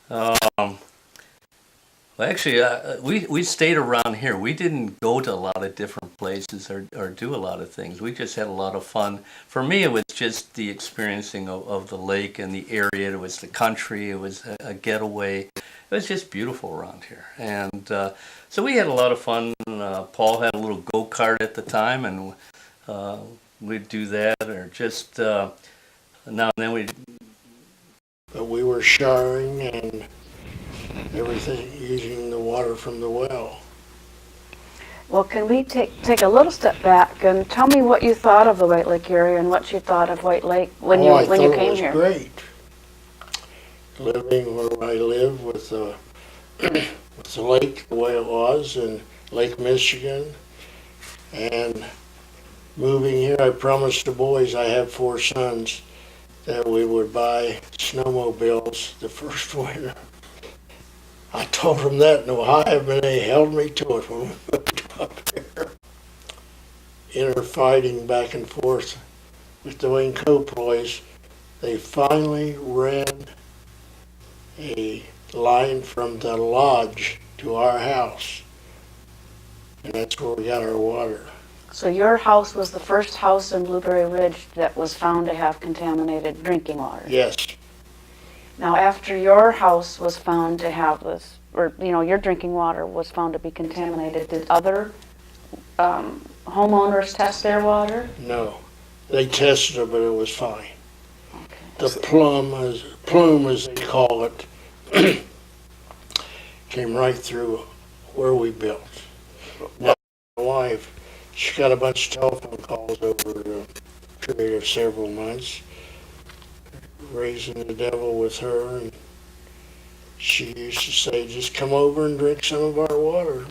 Um, well, actually, we stayed around here. We didn't go to a lot of different places or do a lot of things. We just had a lot of fun. For me, it was just the experiencing of the lake and the area. It was the country. It was a getaway. It was just beautiful around here. And so we had a lot of fun. Paul had a little go-kart at the time, and uh, we'd do that, or just now and then we'd. But we were showering and everything using the water from the well. Well, can we take a little step back and tell me what you thought of the White Lake area and what you thought of White Lake when you I when you thought it came was here? great. Living where I live with the, with the lake the way it was in Lake Michigan, and moving here, I promised the boys, I have 4 sons, that we would buy snowmobiles the first winter. I told them that in Ohio, and they held me to it when we moved up here. Fighting back and forth with the Wayne Cope boys, they finally ran a line from the lodge to our house, and that's where we got our water. So your house was the first house in Blueberry Ridge that was found to have contaminated drinking water. Yes, Now, after your house was found to have this, or your drinking water was found to be contaminated, did other homeowners test their water? no. They tested it, but it was fine. Okay. The plume as they call it, came right through where we built. Now, my wife, she got a bunch of telephone calls over a period of several months, raising the devil with her, and she used to say, just come over and drink some of our water.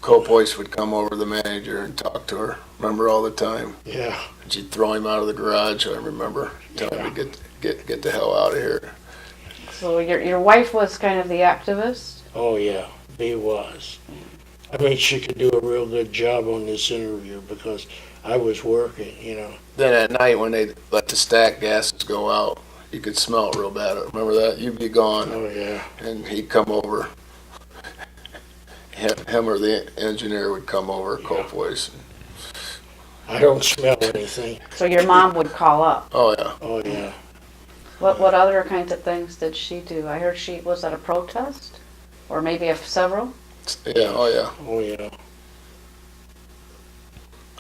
Cope Boyce would come over, the manager, and talk to her. Remember all the time? Yeah, And she'd throw him out of the garage. I remember telling him to get the hell out of here. So your wife was kind of the activist? oh yeah, he was. I mean, she could do a real good job on this interview because I was working. Then at night when they let the stack gases go out, you could smell it real bad. Remember that? You'd be gone, Oh yeah, and he'd come over. Him or the engineer would come over, Cope Boyce. I don't smell anything. So your mom would call up. Oh yeah. Oh yeah. What other kinds of things did she do? I heard she was at a protest, or maybe several. Yeah, oh yeah. Oh yeah.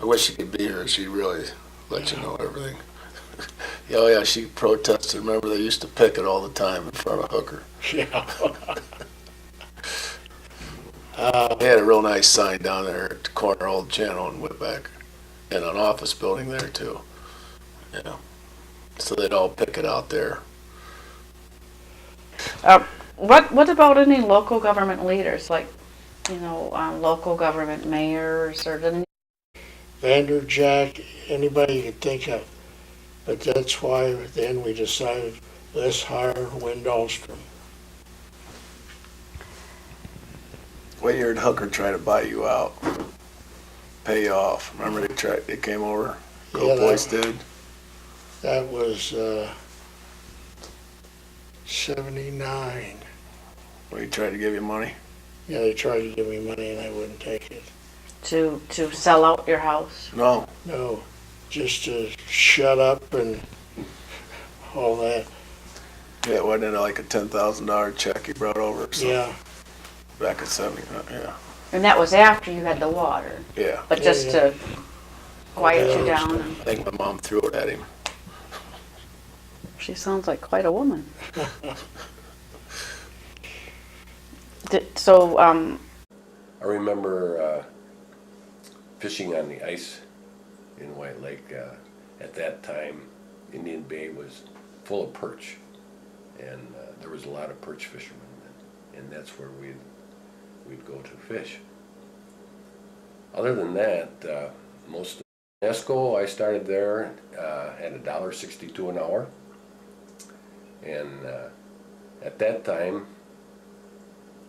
I wish she could be here. She'd really let you know everything. Yeah, oh yeah, she protested. Remember, they used to picket all the time in front of Hooker. Yeah. They had a real nice sign down there at the corner of Old Channel and Whitback, and an office building there too. Yeah. So they'd all picket out there. What about any local government leaders, like local government mayors or didn't? Vanderjack, anybody you could think of. But that's why then we decided, let's hire Wynn Dahlstrom. What year did Hooker try to buy you out? Pay you off. Remember they came over? Yeah, Boys did. That was 79. Well, he tried to give you money. Yeah, they tried to give me money and I wouldn't take it. To sell out your house? No. No, just to shut up and all that. Yeah, wasn't it like a $10,000 check he brought over? Or something? Yeah, Back at 70. Yeah. And that was after you had the water, Yeah. but just Yeah. to quiet Yeah. you down. And I think my mom threw it at him. she sounds like quite a woman. I remember fishing on the ice in White Lake. At that time, Indian Bay was full of perch, and there was a lot of perch fishermen, and that's where we'd go to fish. Other than that, most of Nesco, I started there at $1.62 an hour, and at that time,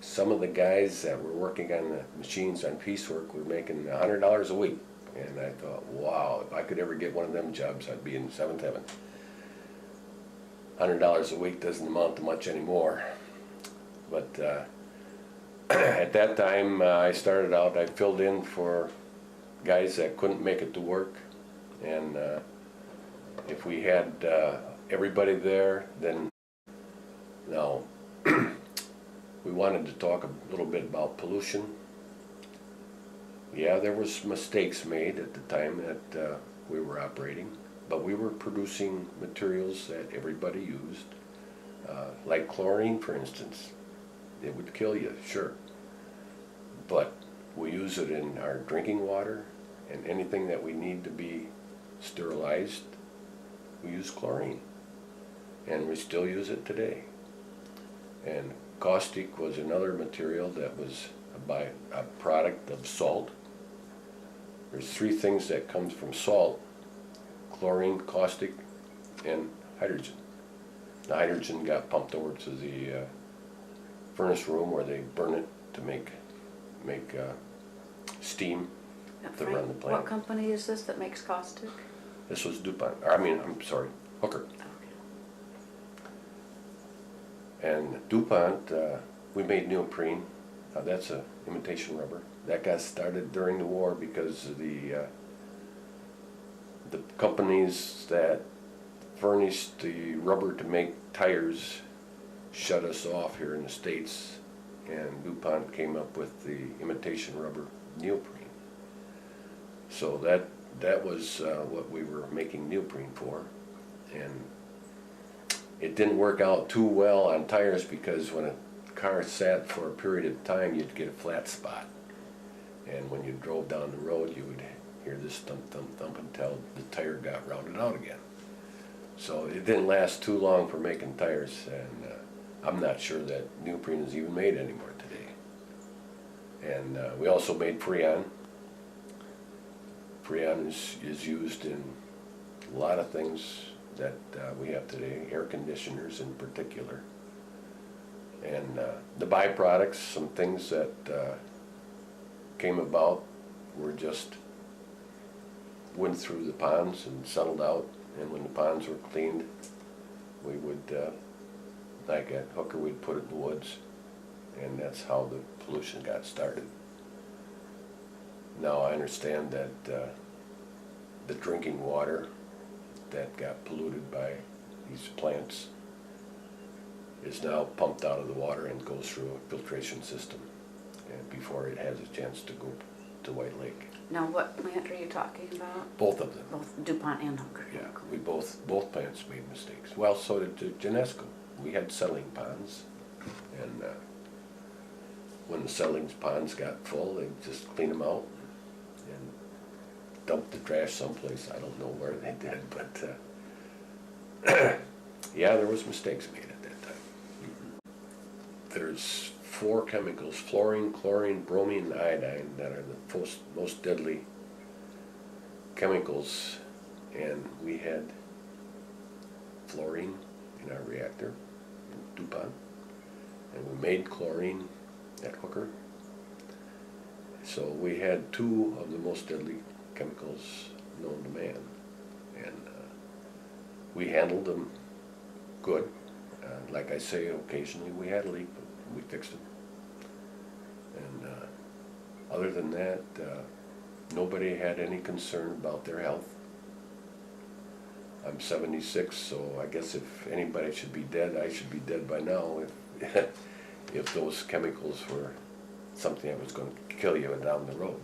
some of the guys that were working on the machines on piecework were making $100 a week. And I thought, wow, if I could ever get one of them jobs, I'd be in seventh heaven. $100 a week doesn't amount to much anymore. But at that time, I started out, I filled in for guys that couldn't make it to work. And if we had everybody there, then now we wanted to talk a little bit about pollution. Yeah, there was mistakes made at the time that we were operating, but we were producing materials that everybody used, like chlorine, for instance. It would kill you, sure, but we use it in our drinking water, and anything that we need to be sterilized, we use chlorine, and we still use it today. And caustic was another material that was a product of salt. There's three things that comes from salt: chlorine, caustic, and hydrogen. The hydrogen got pumped over to the furnace room where they burn it to make steam to run the What plant. company is this that makes caustic? This was DuPont, I'm sorry, Hooker. And DuPont, we made neoprene. That's a imitation rubber. That got started during the war because of the companies that furnished the rubber to make tires shut us off here in the States, and DuPont came up with the imitation rubber neoprene. So that was what we were making neoprene for, and it didn't work out too well on tires because when a car sat for a period of time, you'd get a flat spot, and when you drove down the road, you would hear this thump, thump, thump until the tire got rounded out again. So it didn't last too long for making tires, and I'm not sure that neoprene is even made anymore today. And we also made Freon. Freon is used in a lot of things that we have today, air conditioners in particular. And the byproducts, some things that came about were just went through the ponds and settled out, and when the ponds were cleaned, we would, like at Hooker, we'd put it in the woods, and that's how the pollution got started. Now I understand that the drinking water that got polluted by these plants is now pumped out of the water and goes through a filtration system, and before it has a chance to go to White Lake. Now, what plant are you talking about? Both of them. Both DuPont and Hooker. Yeah, we both plants made mistakes. Well, so did Genesco. We had settling ponds, and when the settling ponds got full, they just cleaned them out and dumped the trash someplace. I don't know where they did, but yeah, there was mistakes made at that time. There's 4 chemicals: fluorine, chlorine, bromine, and iodine, that are the most deadly chemicals, and we had fluorine in our reactor in DuPont, and we made chlorine at Hooker. So we had 2 of the most deadly chemicals known to man, and we handled them good. Like I say, occasionally we had a leak, but we fixed it. And other than that, nobody had any concern about their health. I'm 76, so I guess if anybody should be dead, I should be dead by now if those chemicals were something that was going to kill you down the road.